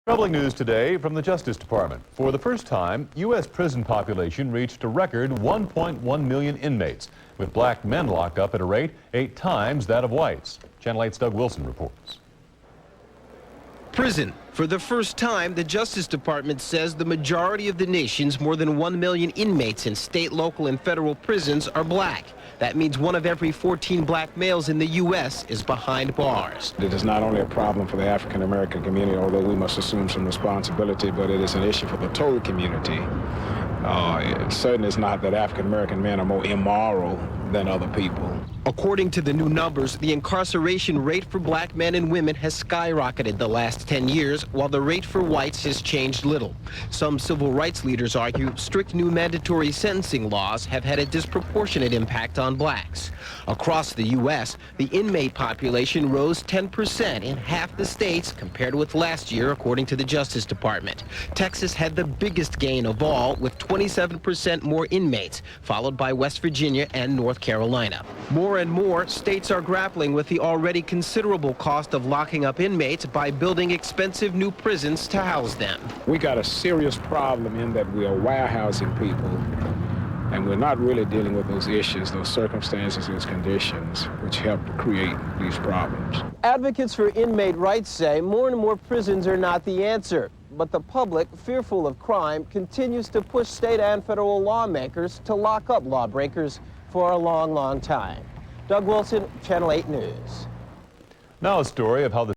Troubling news today from the Justice Department. For the first time, U.S. prison population reached a record 1.1 million inmates, with black men locked up at a rate 8 times that of whites. Channel 8's Doug Wilson reports. Prison. For the first time, the Justice Department says the majority of the nation's more than 1 million inmates in state, local, and federal prisons are black. That means 1 of every 14 black males in the U.S. is behind bars. It is not only a problem for the African American community, although we must assume some responsibility, but it is an issue for the total community. It certainly is not that African American men are more immoral than other people. According to the new numbers, the incarceration rate for black men and women has skyrocketed the last 10 years, while the rate for whites has changed little. Some civil rights leaders argue strict new mandatory sentencing laws have had a disproportionate impact on blacks. Across the U.S., the inmate population rose 10% in half the states compared with last year, according to the Justice Department. Texas had the biggest gain of all, with 27% more inmates, followed by West Virginia and North Carolina. More and more states are grappling with the already considerable cost of locking up inmates by building expensive new prisons to house them. We got a serious problem in that we are warehousing people, and we're not really dealing with those issues, those circumstances, those conditions, which help to create these problems. Advocates for inmate rights say more and more prisons are not the answer. But the public, fearful of crime, continues to push state and federal lawmakers to lock up lawbreakers for a long, long time. Doug Wilson, Channel 8 News. Now a story of how the